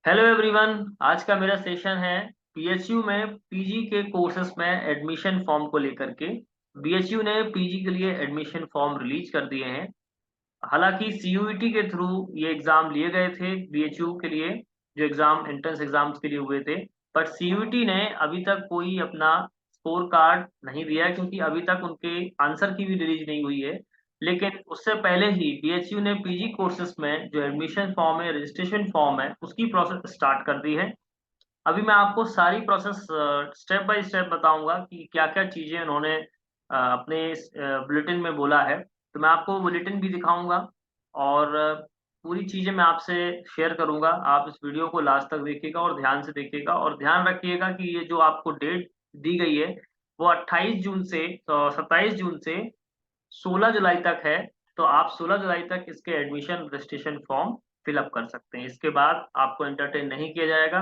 Hello everyone. आज का मेरा सेशन है पीएचयू में पीजी के कोर्सेज में एडमिशन फॉर्म को लेकर के। बीएचयू ने पीजी के लिए एडमिशन फॉर्म रिलीज कर दिए हैं। हालांकि सीयूईटी के थ्रू ये एग्जाम लिए गए थे बीएचयू के लिए, जो एग्जाम एंट्रेंस एग्जाम्स के लिए हुए थे। पर सीयूईटी ने अभी तक कोई अपना स्कोर कार्ड नहीं दिया है, क्योंकि अभी तक उनके आंसर की भी रिलीज नहीं हुई है। लेकिन उससे पहले ही बीएचयू ने पीजी कोर्सेज में जो एडमिशन फॉर्म है, रजिस्ट्रेशन फॉर्म है, उसकी प्रोसेस स्टार्ट कर दी है। अभी मैं आपको सारी प्रोसेस स्टेप बाय स्टेप बताऊंगा कि क्या-क्या चीजें उन्होंने अपने इस बुलेटिन में बोला है। तो मैं आपको बुलेटिन भी दिखाऊंगा और पूरी चीजें मैं आपसे शेयर करूंगा। आप इस वीडियो को लास्ट तक देखिएगा और ध्यान से देखिएगा, और ध्यान रखिएगा कि ये जो आपको डेट दी गई है वो 28 जून से 27 जून से 16 जुलाई तक है। तो आप 16 जुलाई तक इसके admission registration form fill up कर सकते हैं। इसके बाद आपको एंटरटेन नहीं किया जाएगा,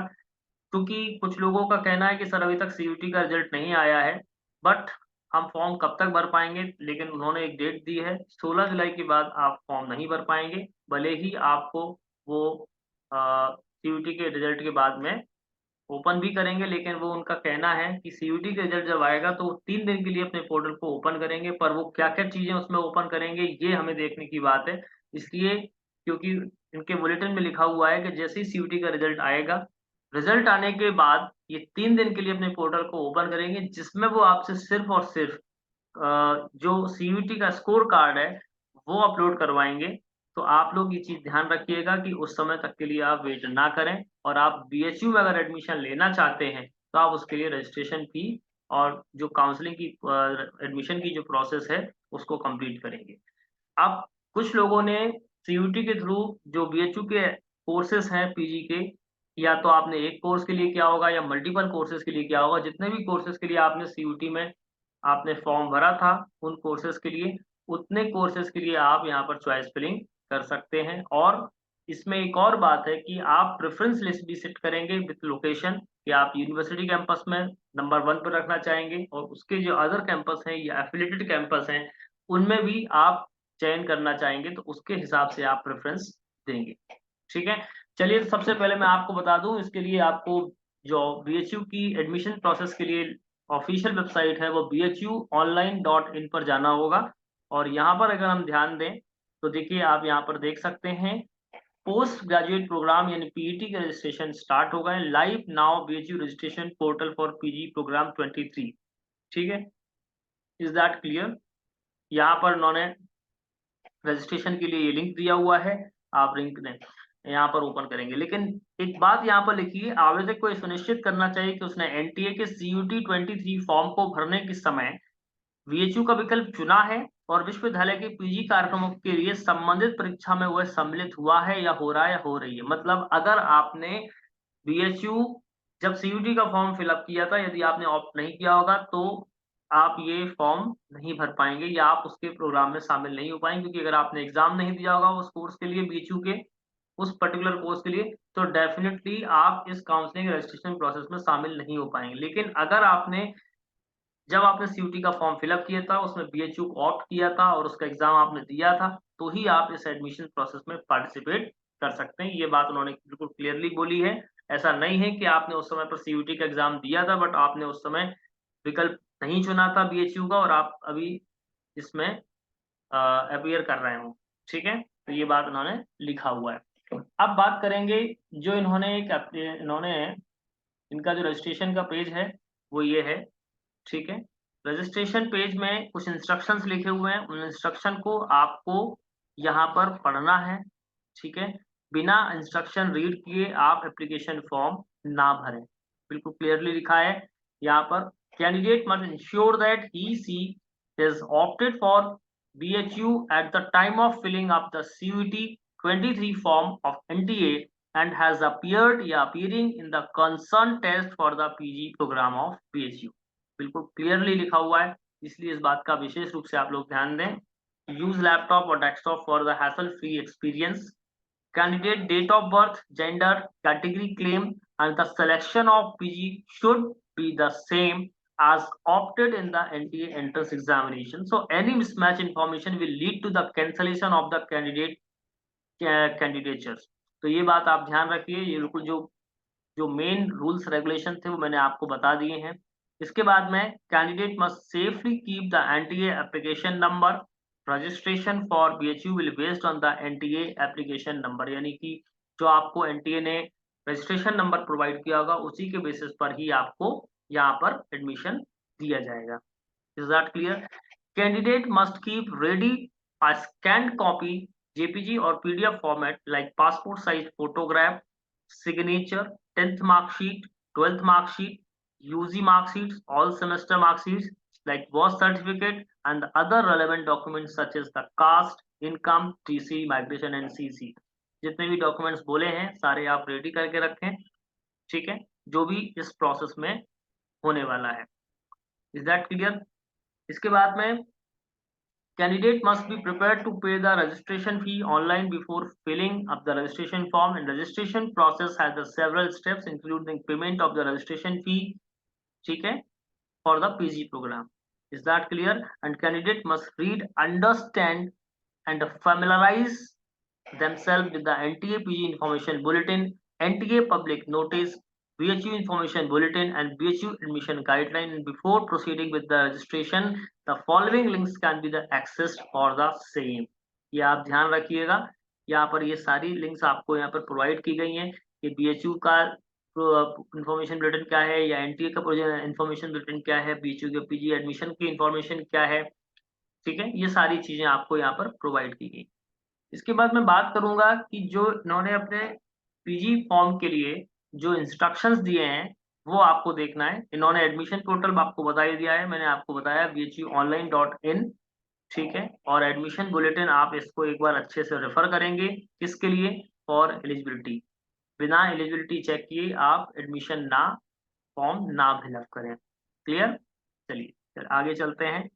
क्योंकि कुछ लोगों का कहना है कि सर अभी तक सीयूटी का रिजल्ट नहीं आया है, बट हम फॉर्म कब तक भर पाएंगे। लेकिन उन्होंने एक डेट दी है, 16 जुलाई के बाद आप फॉर्म नहीं भर पाएंगे, भले ही आपको वो सीयूटी के रिजल्ट के बाद में ओपन भी करेंगे। लेकिन वो उनका कहना है कि सीयूटी का रिजल्ट जब आएगा तो वो 3 दिन के लिए अपने पोर्टल को ओपन करेंगे, पर वो क्या-क्या चीज़ें उसमें ओपन करेंगे ये हमें देखने की बात है। इसलिए क्योंकि इनके बुलेटिन में लिखा हुआ है कि जैसे ही सीयूटी का रिजल्ट आएगा, रिजल्ट आने के बाद ये 3 दिन के लिए अपने पोर्टल को ओपन करेंगे, जिसमें वो आपसे सिर्फ़ और सिर्फ़ जो सीयूटी का स्कोर कार्ड है, वो अपलोड करवाएँगे। तो आप लोग ये चीज़ ध्यान रखिएगा कि उस समय तक के लिए आप वेट ना करें, और आप बीएचयू में अगर एडमिशन लेना चाहते हैं, तो आप उसके लिए रजिस्ट्रेशन फी और जो काउंसलिंग की एडमिशन की जो प्रोसेस है, उसको कंप्लीट करेंगे। अब कुछ लोगों ने सीयूटी के थ्रू जो बीएचयू के कोर्सेज़ हैं पीजी के, या तो आपने एक कोर्स के लिए किया होगा या मल्टीपल कोर्सेज़ के लिए किया होगा। जितने भी कोर्सेज़ के लिए आपने सीयूटी में आपने फॉर्म भरा था, उन कोर्सेज़ के लिए, उतने कोर्सेज़ के लिए आप यहाँ पर चॉइस फिलिंग कर सकते हैं। और इसमें एक और बात है कि आप प्रेफ़रेंस लिस्ट भी सेट करेंगे विथ लोकेशन, कि आप यूनिवर्सिटी कैंपस में नंबर 1 पे रखना चाहेंगे, और उसके जो अदर कैंपस हैं या एफ़िलिएटेड कैंपस हैं, उनमें भी आप चयन करना चाहेंगे, तो उसके हिसाब से आप प्रेफ़रेंस देंगे। ठीक है? चलिए, तो सबसे पहले मैं आपको बता दूँ, इसके लिए आपको जो बीएचयू की एडमिशन प्रोसेस के लिए ऑफ़िशियल वेबसाइट है, वो bhuonline.in पर जाना होगा। और यहाँ पर अगर हम ध्यान दें, तो देखिए आप यहाँ पर देख सकते हैं, पोस्ट ग्रेजुएट प्रोग्राम यानी पीईटी का रजिस्ट्रेशन स्टार्ट हो गए। Live now BHU registration portal for PG programme 23। ठीक है? Is that clear? यहाँ पर उन्होंने रजिस्ट्रेशन के लिए ये लिंक दिया हुआ है, आप लिंक ने यहाँ पर ओपन करेंगे। लेकिन एक बात यहाँ पर लिखी है, आवेदक को ये सुनिश्चित करना चाहिए कि उसने एनटीए के सीयूटी 23 फॉर्म को भरने के समय बीएचयू का विकल्प चुना है, और विश्वविद्यालय के पीजी कार्यक्रमों के लिए संबंधित परीक्षा में वह सम्मिलित हुआ है या हो रहा है या हो रही है। मतलब अगर आपने बीएचयू जब सीयूटी का फॉर्म फिल अप किया था, यदि आपने ऑप्ट नहीं किया होगा, तो आप ये फॉर्म नहीं भर पाएँगे या आप उसके प्रोग्राम में शामिल नहीं हो पाएँगे, क्योंकि अगर आपने एग्ज़ाम नहीं दिया होगा उस कोर्स के लिए, बीएचयू के उस पर्टिकुलर कोर्स के लिए, तो डेफ़िनिटली आप इस काउंसलिंग रजिस्ट्रेशन प्रोसेस में शामिल नहीं हो पाएँगे। लेकिन अगर आपने जब आपने सीयूटी का फॉर्म फिल अप किया था, उसमें बीएचयू को ऑप्ट किया था और उसका एग्ज़ाम आपने दिया था, तो ही आप इस एडमिशन प्रोसेस में पार्टिसिपेट कर सकते हैं। ये बात उन्होंने बिल्कुल क्लियरली बोली है। ऐसा नहीं है कि आपने उस समय पर सीयूटी का एग्ज़ाम दिया था, बट आपने उस समय विकल्प नहीं चुना था बीएचयू का, और आप अभी इसमें अपीयर कर रहे हो। ठीक है? तो ये बात उन्होंने लिखा हुआ है। अब बात करेंगे, जो इन्होंने इनका जो रजिस्ट्रेशन का पेज है, वो ये है। ठीक है? रजिस्ट्रेशन पेज में कुछ इंस्ट्रक्शंस लिखे हुए हैं, उन इंस्ट्रक्शन को आपको यहाँ पर पढ़ना है। ठीक है? बिना इंस्ट्रक्शन रीड किए आप एप्लीकेशन फॉर्म ना भरें। बिल्कुल क्लियरली लिखा है यहाँ पर, candidate must ensure that he/she is opted for BHU at the time of filling up the CUET 23 form of NTA and has appeared या appearing in the concerned test for the PG program of BHU। बिल्कुल clearly लिखा हुआ है, इसलिए इस बात का विशेष रूप से आप लोग ध्यान दें। यूज लैपटॉप और desktop for the hassle free experience. Candidate date of birth, gender, category claim, and the selection of PG should be the same as opted in the NTA entrance examination. So any mismatch information will lead to the cancellation of the candidatures. तो ये बात आप ध्यान रखिए, ये बिल्कुल जो जो मेन रूल्स रेगुलेशन थे वो मैंने आपको बता दिए हैं। इसके बाद में candidate must safely keep the NTA application number, registration for BHU will based on the NTA application number, यानी कि जो आपको एनटीए ने रजिस्ट्रेशन नंबर प्रोवाइड किया होगा उसी के बेसिस पर ही आपको यहाँ पर एडमिशन दिया जाएगा। Is that clear? Candidate must keep ready a scanned copy, JPG or PDF format like passport size photograph, signature, 10th mark sheet, 12th mark sheet, UG mark sheets, all semester mark sheets like birth certificate and the other relevant documents such as the caste, income, TC, migration and CC। जितने भी documents बोले हैं सारे आप ready करके रखें, ठीक है, जो भी इस प्रोसेस में होने वाला है। Is that clear? इसके बाद में candidate must be prepared to pay the registration fee online before filling up the registration form, and registration process has the several steps including payment of the registration fee, ठीक है, for the PG program। Is that clear? And candidate must read, understand and familiarize themselves with the NTA PG information bulletin, NTA public notice, BHU information bulletin and BHU admission guideline, and before proceeding with the registration the following links can be the accessed for the same। ये आप ध्यान रखिएगा, यहाँ पर ये सारी links आपको यहाँ पर प्रोवाइड की गई हैं कि बीएचयू का इंफॉर्मेशन बुलेटिन क्या है या एनटीए का इंफॉर्मेशन बुलेटिन क्या है, बीएचयू के पीजी एडमिशन की इंफॉर्मेशन क्या है, ठीक है, ये सारी चीजें आपको यहाँ पर प्रोवाइड की गई। इसके बाद मैं बात करूंगा कि जो इन्होंने अपने पीजी फॉर्म के लिए जो इंस्ट्रक्शंस दिए हैं वो आपको देखना है। इन्होंने एडमिशन पोर्टल आपको बता ही दिया है, मैंने आपको बताया bhuonline.in, ठीक है, और एडमिशन बुलेटिन आप इसको एक बार अच्छे से रेफर करेंगे, किसके लिए? For eligibility. बिना एलिजिबिलिटी चेक किए आप एडमिशन ना फॉर्म ना फिलअप करें। क्लियर? चलिए आगे चलते हैं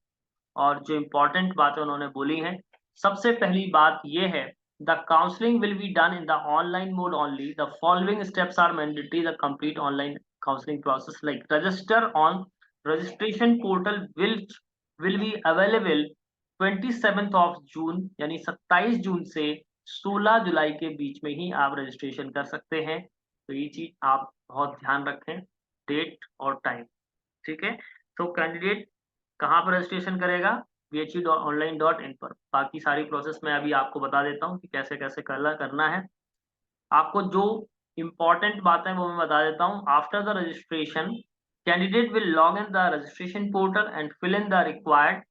और जो इम्पोर्टेंट बातें उन्होंने बोली हैं, सबसे पहली बात ये है, the counselling will be done in the online mode only, the following steps are mandatory, the complete online counselling process like register on registration portal will be available 27th of June, यानी 27 जून से 16 जुलाई के बीच में ही आप registration कर सकते हैं। तो ये चीज आप बहुत ध्यान रखें, डेट और टाइम, ठीक है। तो कैंडिडेट कहाँ पर रजिस्ट्रेशन करेगा? bhu.online.in पर। बाकी सारी प्रोसेस मैं अभी आपको बता देता हूँ कि कैसे कैसे करना है। आपको जो इम्पोर्टेंट बात है वो मैं बता देता हूँ। After the registration candidate will log in the registration portal and fill in the required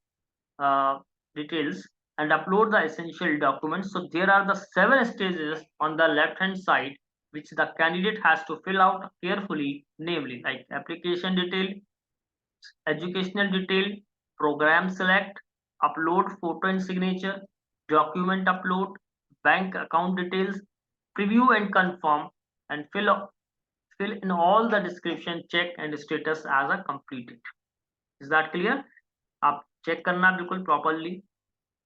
details and upload the essential documents। So there are the 7 stages on the left hand side which the candidate has to fill out carefully, namely like application detail, educational detail, program select, upload photo and signature, document upload, bank account details, preview and confirm, and fill in all the description, check and status as a completed। Is that clear? आप check करना बिल्कुल properly.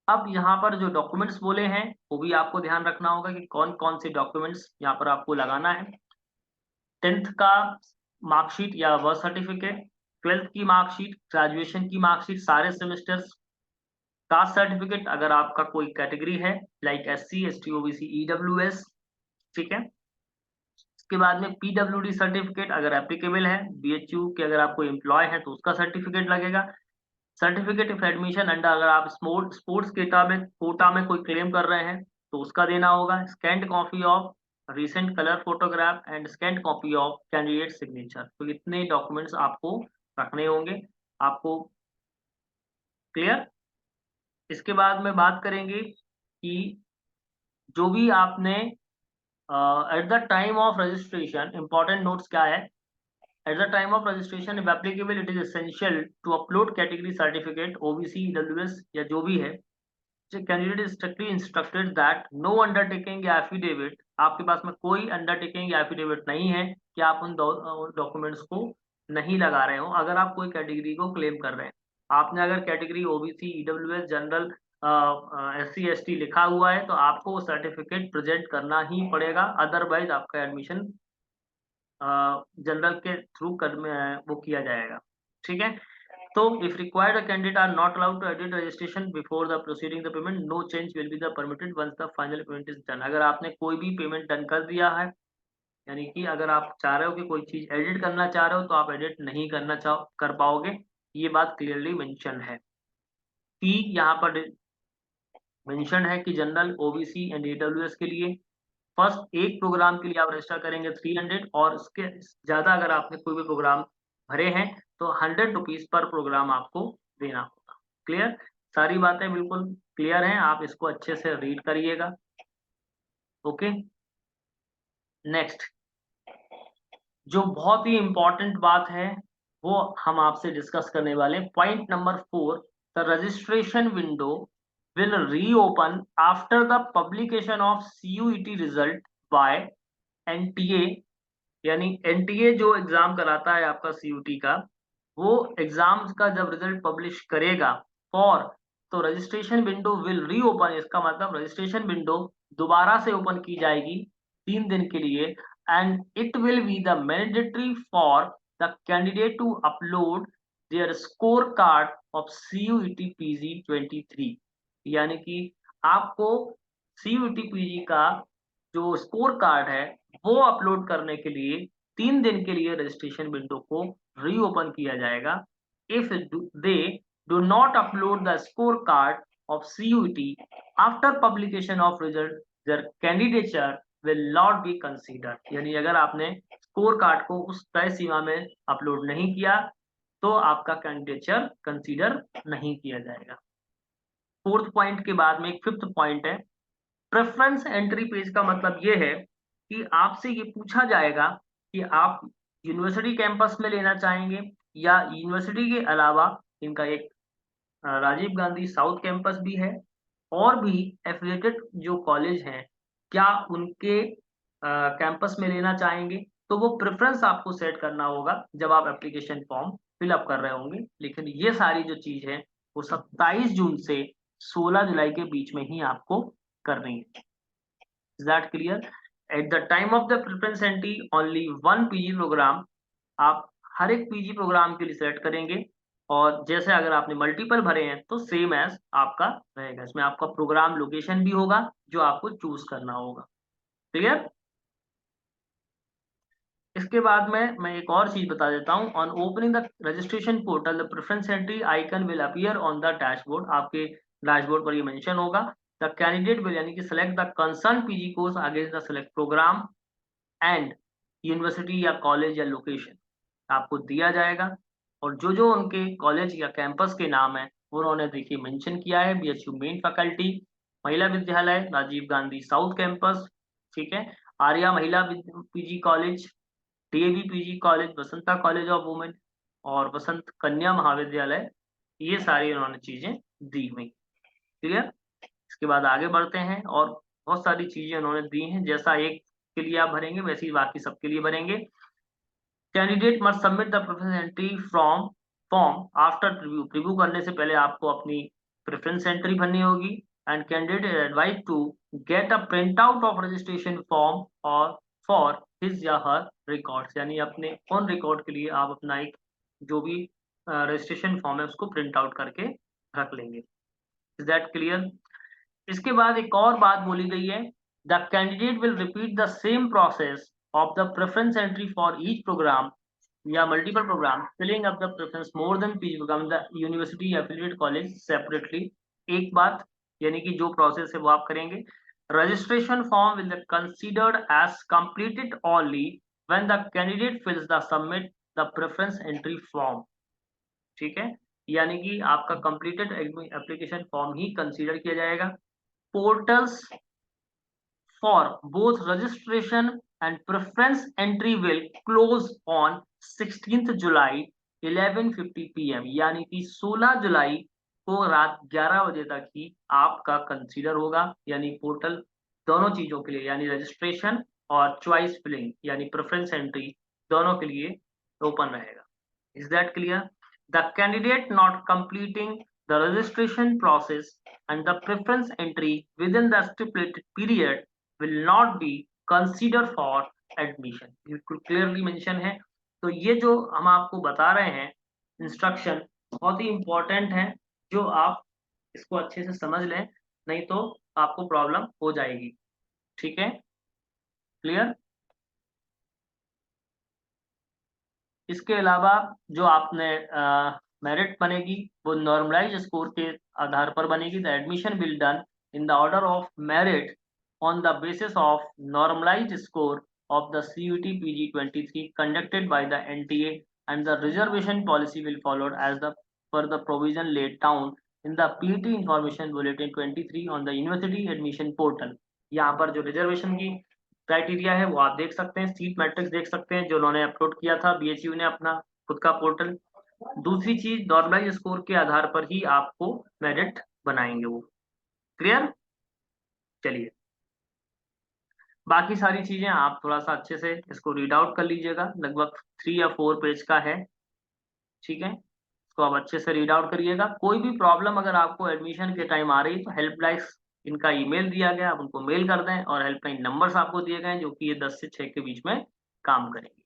अब यहाँ पर जो documents बोले हैं वो भी आपको ध्यान रखना होगा कि कौन कौन से डॉक्यूमेंट्स यहाँ पर आपको लगाना है। 10th का मार्कशीट या बर्थ सर्टिफिकेट, 12th की मार्कशीट, ग्रेजुएशन की मार्कशीट सारे सेमेस्टर्स, कास्ट सर्टिफिकेट अगर आपका कोई कैटेगरी है like SC ST OBC EWS, ठीक है। इसके बाद में PWD सर्टिफिकेट अगर एप्लीकेबल है, BHU के अगर आप कोई एम्प्लॉय है तो उसका सर्टिफिकेट लगेगा। सर्टिफिकेट ऑफ एडमिशन अंडर अगर आप स्पोर्ट्स कोटा में कोई क्लेम कर रहे हैं तो उसका देना होगा। Scanned copy of recent colour photograph and scanned copy of candidate signature. तो इतने डॉक्यूमेंट्स आपको रखने होंगे, आपको क्लियर। इसके बाद में बात करेंगे कि जो भी आपने at the time of registration important notes क्या है। At the time of registration, if applicable, it is essential to upload category certificate, OBC, EWS या जो भी है। So candidate is strictly instructed that no undertaking या affidavit, आपके पास में कोई undertaking या affidavit नहीं है कि आप उन डॉक्यूमेंट्स को नहीं लगा रहे हो अगर आप कोई कैटेगरी को क्लेम कर रहे हैं। आपने अगर category OBC, EWS, general, SC ST लिखा हुआ है तो आपको वो सर्टिफिकेट प्रेजेंट करना ही पड़ेगा, अदरवाइज आपका एडमिशन जनरल के थ्रू वो किया जाएगा, ठीक है। तो if required the candidate are not allowed to edit registration before the proceeding the payment, no change will be the permitted once the final payment is done. अगर आपने कोई भी पेमेंट डन कर दिया है, यानी कि अगर आप चाह रहे हो कि कोई चीज एडिट करना चाह रहे हो तो आप एडिट नहीं कर पाओगे, ये बात क्लियरली मेंशन है। कि यहाँ पर मेंशन है कि जनरल, ओबीसी एंड ईडब्ल्यूएस के लिए फर्स्ट एक प्रोग्राम के लिए आप रजिस्टर करेंगे 300, और उसके ज्यादा अगर आपने कोई भी प्रोग्राम भरे हैं तो 100 रुपीज पर प्रोग्राम आपको देना होगा। क्लियर? सारी बातें बिल्कुल क्लियर हैं, आप इसको अच्छे से रीड करिएगा। ओके, नेक्स्ट जो बहुत ही इंपॉर्टेंट बात है वो हम आपसे डिस्कस करने वाले, point number 4, the registration window will reopen after the publication of CUET result by NTA। यानी NTA जो एग्जाम कराता है आपका CUT का, वो एग्जाम्स का जब रिजल्ट पब्लिश करेगा फॉर, तो रजिस्ट्रेशन विंडो विल रीओपन, इसका मतलब रजिस्ट्रेशन विंडो दोबारा से ओपन की जाएगी 3 दिन के लिए, and it will be the mandatory for the candidate to upload their score card of CUET PG 23। यानी कि आपको CUET PG का जो स्कोर कार्ड है वो अपलोड करने के लिए 3 दिन के लिए रजिस्ट्रेशन विंडो को रीओपन किया जाएगा। If they do not upload the score card of CUET after publication of result, their candidature will not be considered. यानी अगर आपने स्कोर कार्ड को उस तय सीमा में अपलोड नहीं किया तो आपका कैंडिडेचर कंसीडर नहीं किया जाएगा। फोर्थ पॉइंट के बाद में एक फिफ्थ पॉइंट है, प्रेफरेंस एंट्री पेज का मतलब ये है कि आपसे ये पूछा जाएगा कि आप यूनिवर्सिटी कैंपस में लेना चाहेंगे या यूनिवर्सिटी के अलावा इनका एक राजीव गांधी साउथ कैंपस भी है, और भी एफिलिएटेड जो कॉलेज हैं क्या उनके कैंपस में लेना चाहेंगे। तो वो प्रेफरेंस आपको सेट करना होगा जब आप एप्लीकेशन फॉर्म फिलअप कर रहे होंगे। लेकिन ये सारी जो चीज है वो 27 जून से 16 जुलाई के बीच में ही आपको करनी है। Is that clear? At the time of the preference entry, only one PG programme आप हर एक PG प्रोग्राम के लिए सेलेक्ट करेंगे, और जैसे अगर आपने मल्टीपल भरे हैं तो सेम एज आपका रहेगा। इसमें आपका प्रोग्राम लोकेशन भी होगा जो आपको चूज करना होगा। क्लियर? इसके बाद में मैं एक और चीज बता देता हूँ, on opening the registration portal the preference entry icon will appear on the dashboard. आपके डैशबोर्ड पर ये मेंशन होगा। द कैंडिडेट विल, यानी कि select the concern PG course against the select programme and university या कॉलेज या location आपको दिया जाएगा, और जो उनके कॉलेज या कैंपस के नाम है उन्होंने देखिए मेंशन किया है। BHU मेन फैकल्टी, महिला विद्यालय राजीव गांधी साउथ कैंपस, ठीक है, आर्या महिला PG college, DAV PG college, Basanta college of women और बसंत कन्या महाविद्यालय, ये सारी उन्होंने चीजें दी हुई। क्लियर? इसके बाद आगे बढ़ते हैं, और बहुत सारी चीजें उन्होंने दी हैं, जैसा एक के लिए आप भरेंगे वैसे ही बाकी सबके लिए भरेंगे। Candidate must submit the preference entry from form after preview. Preview करने से पहले आपको अपनी प्रेफरेंस एंट्री भरनी होगी, and candidate is advise to get a print out of registration form और फॉर हिज या हर रिकॉर्ड्स। यानी अपने ऑन रिकॉर्ड के लिए आप अपना एक जो भी रजिस्ट्रेशन फॉर्म है उसको प्रिंट आउट करके रख लेंगे। Is that clear? इसके बाद एक और बात बोली गई है, the candidate will repeat the same process of the preference entry for each program या multiple program, filling up the preference more than PG program the university affiliated college separately. एक बात, यानी कि जो प्रोसेस है वो आप करेंगे। Registration form will be considered as completed only when the candidate fills the submit the preference entry form. ठीक है, यानी कि आपका कंप्लीटेड एप्लीकेशन फॉर्म ही कंसीडर किया जाएगा। Portals for both registration and preference entry will close on 16th July 11:50 PM। यानी कि 16 जुलाई को रात 11 बजे तक ही आपका कंसीडर होगा। यानी पोर्टल दोनों चीजों के लिए, यानी रजिस्ट्रेशन और चॉइस फिलिंग यानी प्रेफरेंस एंट्री दोनों के लिए ओपन रहेगा। Is that clear? The candidate not completing the registration process and the preference entry within the stipulated period will not be considered for admission। बिल्कुल क्लियरली मेंशन है। तो ये जो हम आपको बता रहे हैं इंस्ट्रक्शन, बहुत ही इम्पोर्टेंट है, जो आप इसको अच्छे से समझ लें, नहीं तो आपको प्रॉब्लम हो जाएगी। ठीक है? क्लियर? इसके अलावा जो आपने मेरिट बनेगी, वो नॉर्मलाइज्ड स्कोर के आधार पर बनेगी। The admission will done in the order of merit on the basis of normalised score of the CUET PG 23 conducted by the NTA, and the reservation policy will followed as the per the provision laid down in the PET information bulletin 23 on the university admission portal। यहाँ पर जो reservation की criteria है वो आप देख सकते हैं, सीट मैट्रिक्स देख सकते हैं जो उन्होंने अपलोड किया था BHU ने अपना खुद का पोर्टल। दूसरी चीज, नॉर्मलाइज स्कोर के आधार पर ही आपको मेरिट बनाएंगे वो। क्लियर? चलिए, बाकी सारी चीजें आप थोड़ा सा अच्छे से इसको रीड आउट कर लीजिएगा, लगभग 3 या 4 पेज का है। ठीक है, इसको आप अच्छे से रीड आउट करिएगा। कोई भी प्रॉब्लम अगर आपको एडमिशन के टाइम आ रही है तो हेल्पलाइन, इनका ईमेल दिया गया, आप उनको मेल कर दें, और हेल्पलाइन नंबर्स आपको दिए गए हैं जो कि ये 10 से 6 के बीच में काम करेंगे।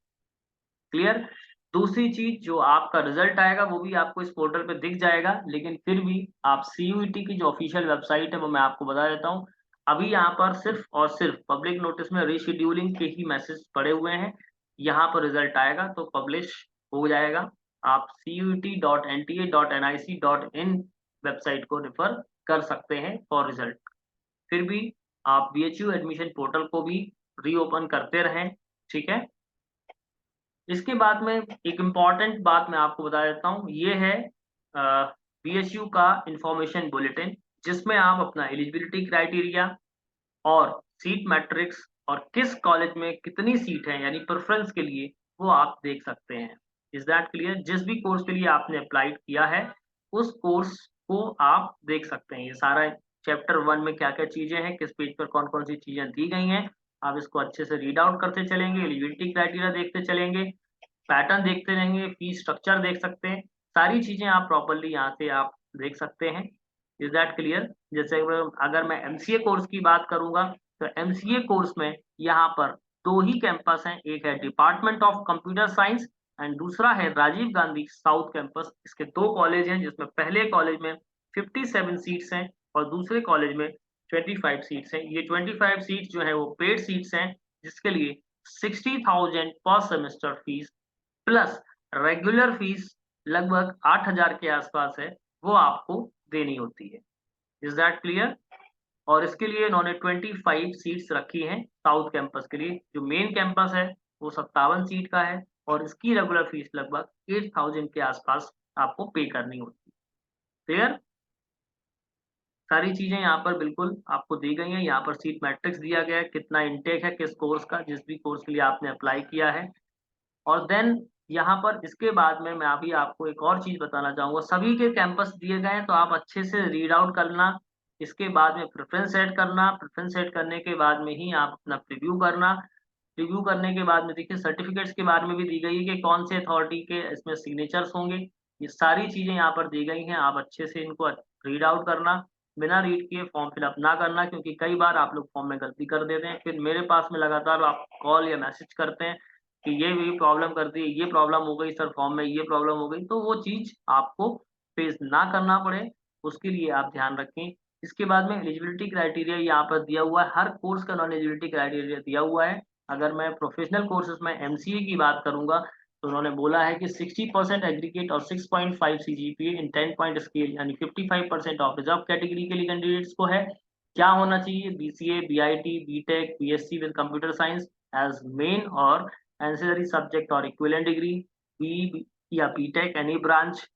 क्लियर? दूसरी चीज, जो आपका रिजल्ट आएगा वो भी आपको इस पोर्टल पे दिख जाएगा, लेकिन फिर भी आप CUET की जो ऑफिशियल वेबसाइट है वो मैं आपको बता देता हूँ। अभी यहाँ पर सिर्फ और सिर्फ पब्लिक नोटिस में रीशेड्यूलिंग के ही मैसेज पड़े हुए हैं। यहाँ पर रिजल्ट आएगा तो पब्लिश हो जाएगा। आप CUET.NTA.NIC.in वेबसाइट को रेफर कर सकते हैं फॉर रिजल्ट। फिर भी आप BHU एडमिशन पोर्टल को भी रीओपन करते रहें। ठीक है? इसके बाद में एक इम्पॉर्टेंट बात मैं आपको बता देता हूँ, ये है BHU का इंफॉर्मेशन बुलेटिन, जिसमें आप अपना एलिजिबिलिटी क्राइटेरिया और सीट मैट्रिक्स और किस कॉलेज में कितनी सीट है यानी प्रेफरेंस के लिए, वो आप देख सकते हैं। Is that clear? जिस भी कोर्स के लिए आपने अप्लाई किया है उस कोर्स को आप देख सकते हैं। ये सारा चैप्टर 1 में क्या क्या चीजें हैं, किस पेज पर कौन कौन सी चीजें दी गई हैं, आप इसको अच्छे से रीड आउट करते चलेंगे, एलिजिबिलिटी क्राइटेरिया देखते चलेंगे, पैटर्न देखते रहेंगे, फीस स्ट्रक्चर देख सकते हैं, सारी चीजें आप प्रॉपर्ली यहाँ से आप देख सकते हैं। Is that clear? जैसे अगर मैं MCA कोर्स की बात करूंगा तो MCA कोर्स में यहाँ पर 2 ही कैंपस हैं, एक है department of computer science and दूसरा है राजीव गांधी साउथ कैंपस। इसके 2 कॉलेज हैं, जिसमें पहले कॉलेज में 57 सीट्स हैं और दूसरे कॉलेज में 25 सीट्स हैं। ये 25 सीट्स जो है वो पेड सीट्स हैं, जिसके लिए 60,000 पर semester fees plus regular fees लगभग 8,000 के आसपास है, वो आपको देनी होती है। Is that clear? और इसके लिए इन्होंने 25 सीट्स रखी हैं साउथ कैंपस के लिए। जो मेन कैंपस है वो 57 सीट का है और इसकी रेगुलर फीस लगभग 8,000 के आसपास आपको पे करनी होती है। क्लियर? सारी चीजें यहाँ पर बिल्कुल आपको दी गई हैं। यहाँ पर सीट मैट्रिक्स दिया गया है, कितना इनटेक है किस कोर्स का, जिस भी कोर्स के लिए आपने अप्लाई किया है। और देन यहाँ पर इसके बाद में मैं अभी आपको एक और चीज बताना चाहूंगा, सभी के कैंपस दिए गए हैं तो आप अच्छे से रीड आउट करना। इसके बाद में प्रेफरेंस सेट करना, प्रेफरेंस सेट करने के बाद में ही आप अपना प्रीव्यू करना। प्रीव्यू करने के बाद में देखिए सर्टिफिकेट्स के बारे में भी दी गई है कि कौन से अथॉरिटी के इसमें सिग्नेचर्स होंगे। ये सारी चीजें यहाँ पर दी गई हैं, आप अच्छे से इनको रीड आउट करना। बिना रीड किए फॉर्म फिलअप ना करना, क्योंकि कई बार आप लोग फॉर्म में गलती कर देते हैं, फिर मेरे पास में लगातार आप कॉल या मैसेज करते हैं कि ये प्रॉब्लम कर दी, ये प्रॉब्लम हो गई सर, फॉर्म में ये प्रॉब्लम हो गई। तो वो चीज आपको फेस ना करना पड़े, उसके लिए आप ध्यान रखें। इसके बाद में एलिजिबिलिटी क्राइटेरिया यहाँ पर दिया हुआ है, हर कोर्स का नॉन एलिजिबिलिटी क्राइटेरिया दिया हुआ है। अगर मैं प्रोफेशनल कोर्सेज में MCA की बात करूंगा तो उन्होंने बोला है कि 60% एग्रीगेट और 6.5 CGPA इन 10 पॉइंट स्केल यानी 55% ऑफ रिजर्व कैटेगरी के लिए कैंडिडेट्स को है। क्या होना चाहिए? BCA, BIT, BTech, BSc with computer science as main और ancillary subject or equivalent degree, BE या BTech any branch,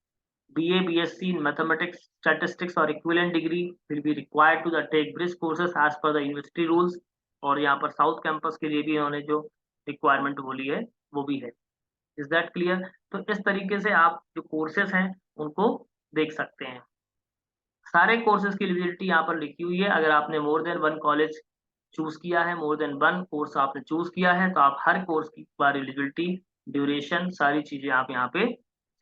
BA, BSc in mathematics, statistics or equivalent degree will be required to the take bridge courses as per the university rules। और यहाँ पर south campus के लिए भी इन्होंने जो requirement बोली है वो भी है। Is that clear? तो इस तरीके से आप जो कोर्सेज हैं उनको देख सकते हैं। सारे कोर्सेज की एलिजिबिलिटी यहाँ पर लिखी हुई है। अगर आपने मोर देन 1 कॉलेज चूज किया है, मोर देन 1 कोर्स आपने चूज किया है, तो आप हर कोर्स की बार एलिजिबिलिटी, ड्यूरेशन, सारी चीजें आप यहाँ पे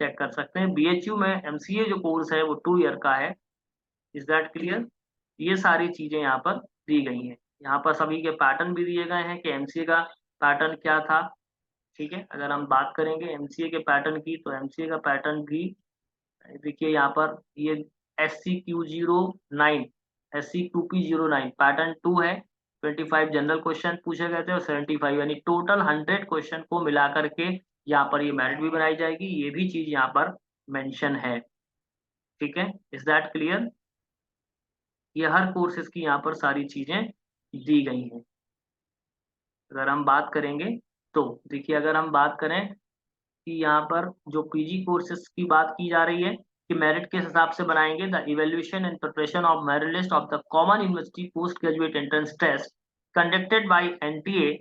चेक कर सकते हैं। BHU में MCA जो कोर्स है वो 2 ईयर का है। Is that clear? ये सारी चीजें यहाँ पर दी गई हैं। यहाँ पर सभी के पैटर्न भी दिए गए हैं कि MCA का पैटर्न क्या था। ठीक है, अगर हम बात करेंगे MCA के पैटर्न की तो MCA का पैटर्न भी देखिए यहाँ पर ये SCQ09 SCQP09 पैटर्न 2 है। 25 जनरल क्वेश्चन पूछे गए थे और 75 यानी टोटल 100 क्वेश्चन को मिला करके यहाँ पर ये मेरिट भी बनाई जाएगी। ये भी चीज यहाँ पर मेंशन है। ठीक है, इज दैट क्लियर? ये हर कोर्सेज की यहाँ पर सारी चीजें दी गई हैं। अगर हम बात करेंगे तो देखिए, अगर हम बात करें कि यहाँ पर जो पीजी कोर्सेज की बात की जा रही है कि मेरिट किस हिसाब से बनाएंगे, the evaluation and preparation of merit list of the common university post graduate entrance test conducted by NTA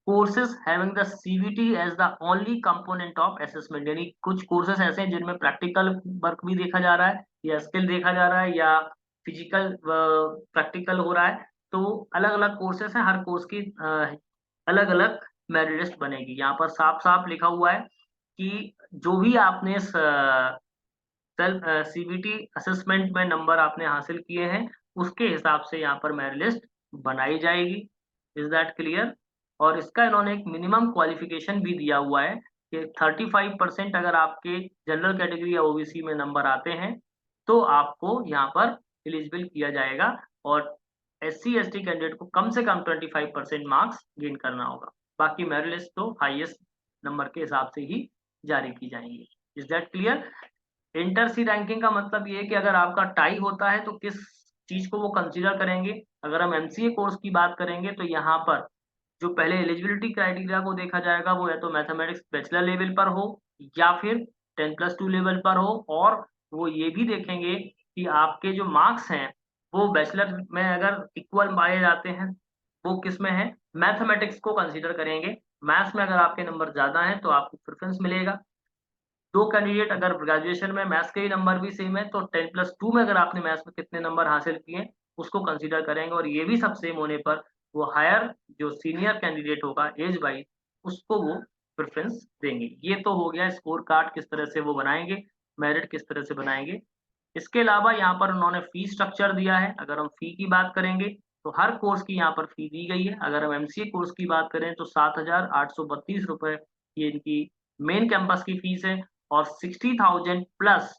courses having the CVT as the only component of assessment. यानी कुछ कोर्सेज ऐसे हैं जिनमें प्रैक्टिकल वर्क भी देखा जा रहा है या स्किल देखा जा रहा है या फिजिकल प्रैक्टिकल हो रहा है। तो अलग अलग कोर्सेज हैं, हर कोर्स की अलग अलग मेरिट लिस्ट बनेगी। यहाँ पर साफ साफ लिखा हुआ है कि जो भी आपने सेल्फ सीबीटी असेसमेंट में नंबर आपने हासिल किए हैं, उसके हिसाब से यहाँ पर मेरिट लिस्ट बनाई जाएगी। Is that clear? और इसका इन्होंने एक मिनिमम क्वालिफिकेशन भी दिया हुआ है कि 35% अगर आपके जनरल कैटेगरी या ओबीसी में नंबर आते हैं तो आपको यहाँ पर एलिजिबल किया जाएगा, और एससी एसटी कैंडिडेट को कम से कम 25% मार्क्स गेन करना होगा। बाकी मेरिट लिस्ट तो हाईएस्ट नंबर के हिसाब से ही जारी की जाएंगी। Is that clear? Inter se ranking का मतलब ये है कि अगर आपका टाई होता है तो किस चीज को वो कंसीडर करेंगे। अगर हम एमसीए कोर्स की बात करेंगे तो यहाँ पर जो पहले एलिजिबिलिटी क्राइटेरिया को देखा जाएगा वो या तो मैथमेटिक्स बैचलर लेवल पर हो या फिर 10+2 लेवल पर हो, और वो ये भी देखेंगे कि आपके जो मार्क्स हैं वो बैचलर में अगर इक्वल पाए जाते हैं, वो किस में है, मैथमेटिक्स को कंसीडर करेंगे। मैथ्स में अगर आपके नंबर ज्यादा हैं तो आपको प्रेफरेंस मिलेगा। दो कैंडिडेट अगर ग्रेजुएशन में मैथ्स के ही नंबर भी सेम है तो 10+2 में अगर आपने मैथ्स में कितने नंबर हासिल किए उसको कंसीडर करेंगे, और ये भी सब सेम होने पर वो हायर जो सीनियर कैंडिडेट होगा एज वाइज उसको वो प्रेफरेंस देंगे। ये तो हो गया स्कोर कार्ड किस तरह से वो बनाएंगे, मेरिट किस तरह से बनाएंगे। इसके अलावा यहाँ पर उन्होंने फी स्ट्रक्चर दिया है। अगर हम फी की बात करेंगे तो हर कोर्स की यहाँ पर फी दी गई है। अगर हम एमसीए कोर्स की बात करें तो 7,832 रुपए ये इनकी मेन कैंपस की फीस है, और 60,000 प्लस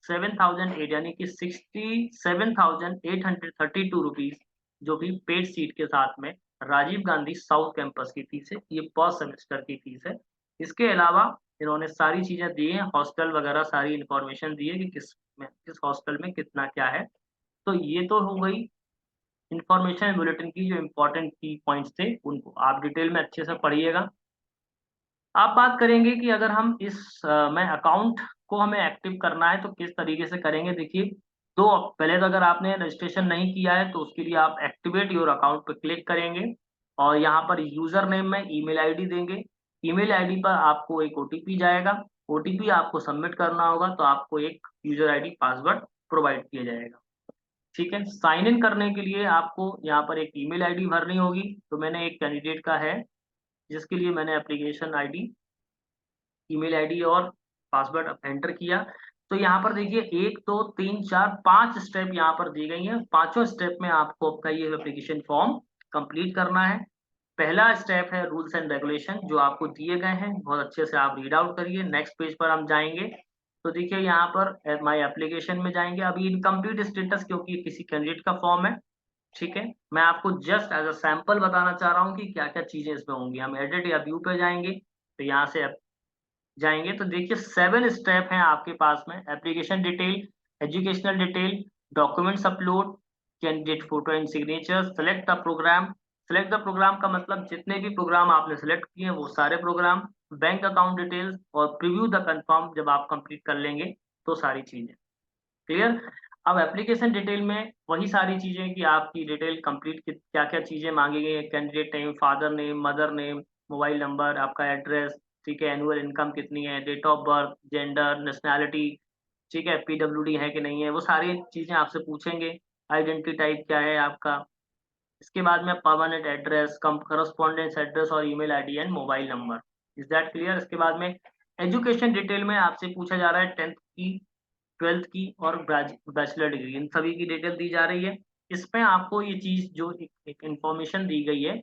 7,008 यानी कि 67,832 रुपीज जो भी पेड सीट के साथ में राजीव गांधी साउथ कैंपस की फीस है, ये फर्स्ट सेमेस्टर की फीस है। इसके अलावा इन्होंने सारी चीजें दी हैं, हॉस्टल वगैरह सारी इंफॉर्मेशन दी है कि किस हॉस्टल में कितना क्या है। तो ये तो हो गई इंफॉर्मेशन बुलेटिन की जो इम्पोर्टेंट की पॉइंट्स थे, उनको आप डिटेल में अच्छे से पढ़िएगा। आप बात करेंगे कि अगर हम में अकाउंट को हमें एक्टिव करना है तो किस तरीके से करेंगे। देखिए, तो पहले तो अगर आपने रजिस्ट्रेशन नहीं किया है तो उसके लिए आप एक्टिवेट योर अकाउंट पर क्लिक करेंगे और यहाँ पर यूजर नेम में ईमेल आईडी देंगे। ईमेल आईडी पर आपको एक ओटीपी जाएगा, ओटीपी आपको सबमिट करना होगा, तो आपको एक यूजर आईडी पासवर्ड प्रोवाइड किया जाएगा। ठीक है, साइन इन करने के लिए आपको यहाँ पर एक ईमेल आईडी भरनी होगी। तो मैंने एक कैंडिडेट का है जिसके लिए मैंने एप्लीकेशन आईडी, ईमेल आईडी और पासवर्ड एंटर किया। तो यहाँ पर देखिए 1 2 3 4 5 स्टेप यहाँ पर दी गई हैं। पांचों स्टेप में आपको आपका ये एप्लीकेशन फॉर्म कंप्लीट करना है। पहला स्टेप है रूल्स एंड रेगुलेशन जो आपको दिए गए हैं, बहुत अच्छे से आप रीड आउट करिए। नेक्स्ट पेज पर हम जाएंगे तो देखिए यहाँ पर माय एप्लीकेशन में जाएंगे। अभी इनकम्प्लीट स्टेटस क्योंकि किसी कैंडिडेट का फॉर्म है। ठीक है, मैं आपको जस्ट एज अ सैंपल बताना चाह रहा हूँ कि क्या क्या चीजें इसमें होंगी। हम एडिट या व्यू पे जाएंगे तो यहाँ से जाएंगे तो देखिए 7 स्टेप हैं आपके पास में। Application detail, educational detail, documents upload, candidate photo and signature, select the programme. Select the programme का मतलब जितने भी प्रोग्राम आपने सेलेक्ट किए हैं वो सारे प्रोग्राम, बैंक अकाउंट डिटेल्स और प्रीव्यू द कंफर्म जब आप कंप्लीट कर लेंगे तो सारी चीजें क्लियर। अब एप्लीकेशन डिटेल में वही सारी चीजें कि आपकी डिटेल कंप्लीट क्या क्या चीजें मांगी गई है, candidate name, father name, mother name, mobile number, आपका एड्रेस, ठीक है, एनुअल इनकम कितनी है, date of birth, gender, nationality, ठीक है, पीडब्ल्यूडी है कि नहीं है, वो सारी चीजें आपसे पूछेंगे। आइडेंटिटी टाइप क्या है आपका। इसके बाद में परमानेंट एड्रेस, करस्पॉन्डेंस एड्रेस और email ID and mobile number. Is that clear? इसके बाद में एजुकेशन डिटेल में आपसे पूछा जा रहा है 10th की, 12th की और बैचलर डिग्री, इन सभी की डिटेल दी जा रही है। इसमें आपको ये चीज जो एक इंफॉर्मेशन दी गई है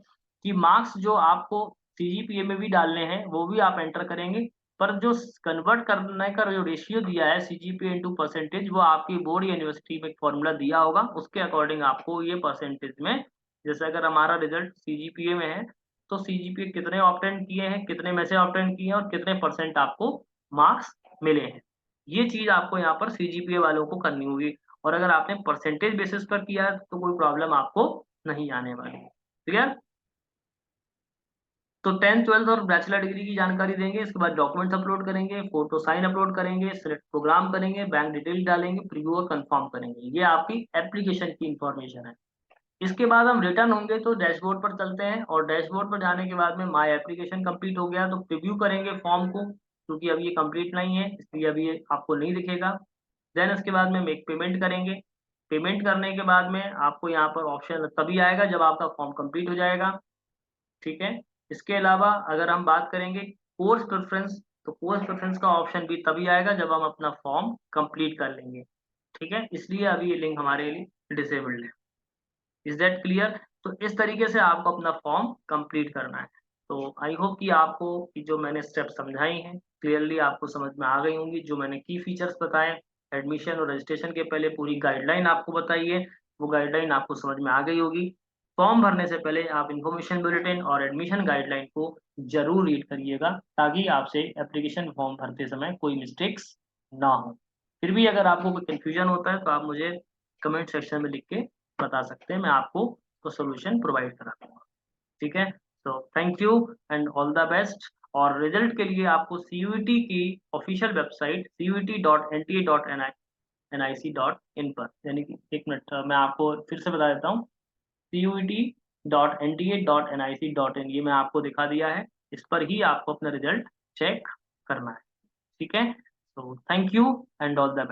कि मार्क्स जो आपको सीजीपीए में भी डालने हैं वो भी आप एंटर करेंगे, पर जो कन्वर्ट करने का जो रेशियो दिया है सीजीपीए इनटू परसेंटेज, वो आपकी बोर्ड या यूनिवर्सिटी में एक फॉर्मूला दिया होगा, उसके अकॉर्डिंग आपको ये परसेंटेज में, जैसे अगर हमारा रिजल्ट सीजीपीए में है तो सीजीपीए कितने ऑब्टेन किए हैं, कितने में से ऑब्टेन किए हैं और कितने परसेंट आपको मार्क्स मिले हैं, ये चीज आपको यहाँ पर सीजीपीए वालों को करनी होगी। और अगर आपने परसेंटेज बेसिस पर किया है तो कोई प्रॉब्लम आपको नहीं आने वाली। क्लियर? तो 10th 12th और बैचलर डिग्री की जानकारी देंगे, इसके बाद डॉक्यूमेंट्स अपलोड करेंगे, फोटो साइन अपलोड करेंगे, सिलेक्ट प्रोग्राम करेंगे, बैंक डिटेल डालेंगे, प्रीव्यू और कंफर्म करेंगे। ये आपकी एप्लीकेशन की इंफॉर्मेशन है। इसके बाद हम रिटर्न होंगे तो डैशबोर्ड पर चलते हैं, और डैशबोर्ड पर जाने के बाद में माय एप्लीकेशन कंप्लीट हो गया तो प्रीव्यू करेंगे फॉर्म को, क्योंकि अभी ये कंप्लीट नहीं है इसलिए अभी ये आपको नहीं दिखेगा। देन उसके बाद में मेक पेमेंट करेंगे। पेमेंट करने के बाद में आपको यहाँ पर ऑप्शन तभी आएगा जब आपका फॉर्म कंप्लीट हो जाएगा। ठीक है? इसके अलावा अगर हम बात करेंगे कोर्स प्रेफ़रेंस, तो कोर्स प्रेफ़रेंस का ऑप्शन भी तभी आएगा जब हम अपना फॉर्म कंप्लीट कर लेंगे। ठीक है? इसलिए अभी ये लिंक हमारे लिए डिसेबल्ड है। Is that clear? तो इस तरीके से आपको अपना फॉर्म कंप्लीट करना है। तो आई होप कि आपको ये जो मैंने स्टेप समझाई हैं, क्लियरली आपको समझ में आ गई होंगी। जो मैंने की फीचर्स बताए, एडमिशन और रजिस्ट्रेशन के पहले पूरी गाइडलाइन आपको बताई है, वो गाइडलाइन आपको समझ में आ गई होगी। फॉर्म भरने से पहले आप इन्फॉर्मेशन बुलेटिन और एडमिशन गाइडलाइन को ज़रूर रीड करिएगा, ताकि आपसे एप्लीकेशन फॉर्म भरते समय कोई मिस्टेक्स ना हो। फिर भी अगर आपको कोई कन्फ्यूजन होता है तो आप मुझे कमेंट सेक्शन में लिख के बता सकते हैं, मैं आपको तो सॉल्यूशन प्रोवाइड करा दूँगा। ठीक है? तो thank you and all the best. और रिजल्ट के लिए आपको सीयूईटी की ऑफिशियल वेबसाइट cuet.nta.nic.in पर, यानी कि 1 मिनट मैं आपको फिर से बता देता हूँ, cuet.nta.nic.in, ये मैं आपको दिखा दिया है। इस पर ही आपको अपना रिजल्ट चेक करना है। ठीक है? तो thank you and all the best.